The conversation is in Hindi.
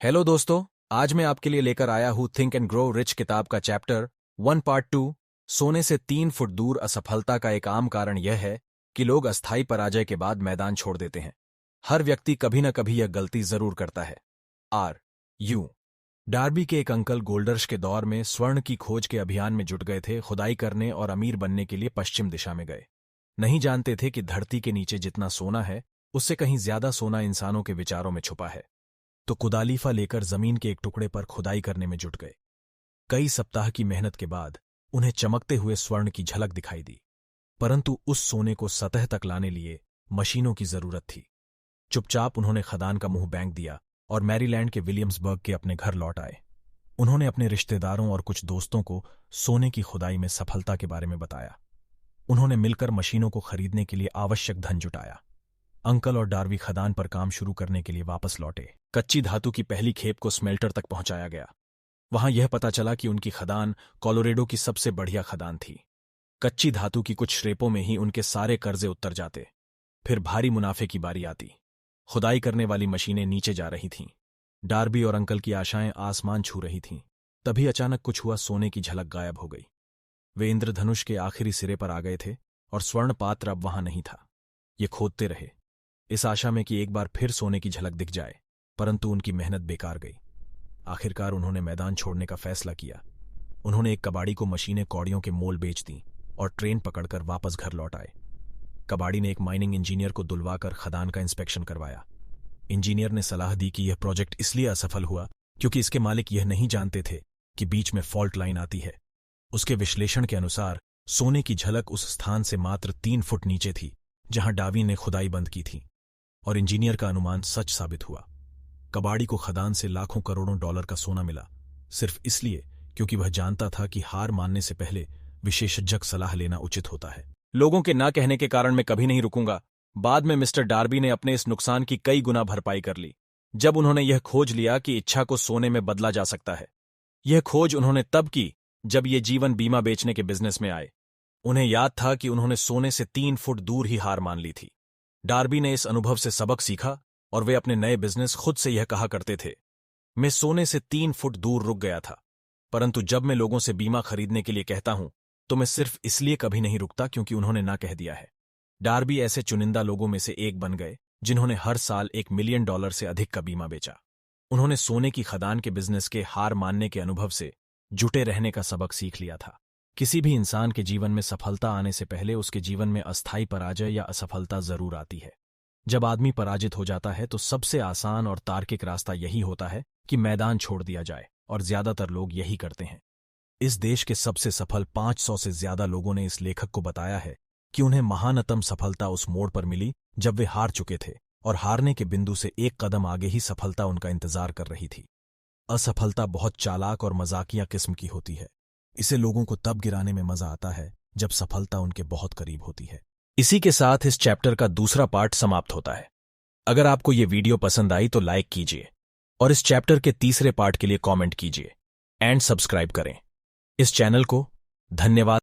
हेलो दोस्तों। आज मैं आपके लिए लेकर आया हूँ थिंक एंड ग्रो रिच किताब का चैप्टर 1 पार्ट 2। सोने से 3 फुट दूर असफलता का एक आम कारण यह है कि लोग अस्थायी पराजय के बाद मैदान छोड़ देते हैं। हर व्यक्ति कभी न कभी यह गलती जरूर करता है। आर यू डार्बी के एक अंकल गोल्डर्श के दौर में स्वर्ण की खोज के अभियान में जुट गए थे। खुदाई करने और अमीर बनने के लिए पश्चिम दिशा में गए। नहीं जानते थे कि धरती के नीचे जितना सोना है उससे कहीं ज्यादा सोना इंसानों के विचारों में छुपा है। तो कुदालीफा लेकर जमीन के एक टुकड़े पर खुदाई करने में जुट गए। कई सप्ताह की मेहनत के बाद उन्हें चमकते हुए स्वर्ण की झलक दिखाई दी, परंतु उस सोने को सतह तक लाने लिए मशीनों की जरूरत थी। चुपचाप उन्होंने खदान का मुंह बैंक दिया और मैरीलैंड के विलियम्सबर्ग के अपने घर लौट आए। उन्होंने अपने रिश्तेदारों और कुछ दोस्तों को सोने की खुदाई में सफलता के बारे में बताया। उन्होंने मिलकर मशीनों को खरीदने के लिए आवश्यक धन जुटाया। अंकल और डार्बी खदान पर काम शुरू करने के लिए वापस लौटे। कच्ची धातु की पहली खेप को स्मेल्टर तक पहुंचाया गया। वहां यह पता चला कि उनकी खदान कोलोरेडो की सबसे बढ़िया खदान थी। कच्ची धातु की कुछ श्रेपों में ही उनके सारे कर्जे उतर जाते। फिर भारी मुनाफे की बारी आती। खुदाई करने वाली मशीनें नीचे जा रही थीं। डार्बी और अंकल की आशाएं आसमान छू रही थीं। तभी अचानक कुछ हुआ। सोने की झलक गायब हो गई। वे इंद्रधनुष के आखिरी सिरे पर आ गए थे और स्वर्ण पात्र अब वहां नहीं था। ये खोदते रहे, इस आशा में कि एक बार फिर सोने की झलक दिख जाए, परंतु उनकी मेहनत बेकार गई। आखिरकार उन्होंने मैदान छोड़ने का फैसला किया। उन्होंने एक कबाड़ी को मशीनें कौड़ियों के मोल बेच दी और ट्रेन पकड़कर वापस घर लौट आए। कबाड़ी ने एक माइनिंग इंजीनियर को दुलवाकर खदान का इंस्पेक्शन करवाया। इंजीनियर ने सलाह दी कि यह प्रोजेक्ट इसलिए असफल हुआ क्योंकि इसके मालिक यह नहीं जानते थे कि बीच में फॉल्ट लाइन आती है। उसके विश्लेषण के अनुसार सोने की झलक उस स्थान से मात्र 3 फुट नीचे थी जहां डार्बी ने खुदाई बंद की थी, और इंजीनियर का अनुमान सच साबित हुआ। कबाड़ी को खदान से लाखों करोड़ों डॉलर का सोना मिला, सिर्फ इसलिए क्योंकि वह जानता था कि हार मानने से पहले विशेषज्ञ सलाह लेना उचित होता है। लोगों के ना कहने के कारण मैं कभी नहीं रुकूंगा। बाद में मिस्टर डार्बी ने अपने इस नुकसान की कई गुना भरपाई कर ली जब उन्होंने यह खोज लिया कि इच्छा को सोने में बदला जा सकता है। यह खोज उन्होंने तब की जब ये जीवन बीमा बेचने के बिजनेस में आए। उन्हें याद था कि उन्होंने सोने से 3 फुट दूर ही हार मान ली थी। डार्बी ने इस अनुभव से सबक सीखा और वे अपने नए बिजनेस खुद से यह कहा करते थे, मैं सोने से 3 फुट दूर रुक गया था, परंतु जब मैं लोगों से बीमा खरीदने के लिए कहता हूं तो मैं सिर्फ इसलिए कभी नहीं रुकता क्योंकि उन्होंने ना कह दिया है। डार्बी ऐसे चुनिंदा लोगों में से एक बन गए जिन्होंने हर साल $1 मिलियन से अधिक का बीमा बेचा। उन्होंने सोने की खदान के बिजनेस के हार मानने के अनुभव से जुटे रहने का सबक सीख लिया था। किसी भी इंसान के जीवन में सफलता आने से पहले उसके जीवन में अस्थायी पराजय या असफलता जरूर आती है। जब आदमी पराजित हो जाता है तो सबसे आसान और तार्किक रास्ता यही होता है कि मैदान छोड़ दिया जाए, और ज्यादातर लोग यही करते हैं। इस देश के सबसे सफल 500 से ज्यादा लोगों ने इस लेखक को बताया है कि उन्हें महानतम सफलता उस मोड़ पर मिली जब वे हार चुके थे और हारने के बिंदु से एक कदम आगे ही सफलता उनका इंतजार कर रही थी। असफलता बहुत चालाक और मजाकिया किस्म की होती है। इसे लोगों को तब गिराने में मजा आता है जब सफलता उनके बहुत करीब होती है। इसी के साथ इस चैप्टर का दूसरा पार्ट समाप्त होता है। अगर आपको ये वीडियो पसंद आई तो लाइक कीजिए और इस चैप्टर के तीसरे पार्ट के लिए कमेंट कीजिए एंड सब्सक्राइब करें इस चैनल को। धन्यवाद।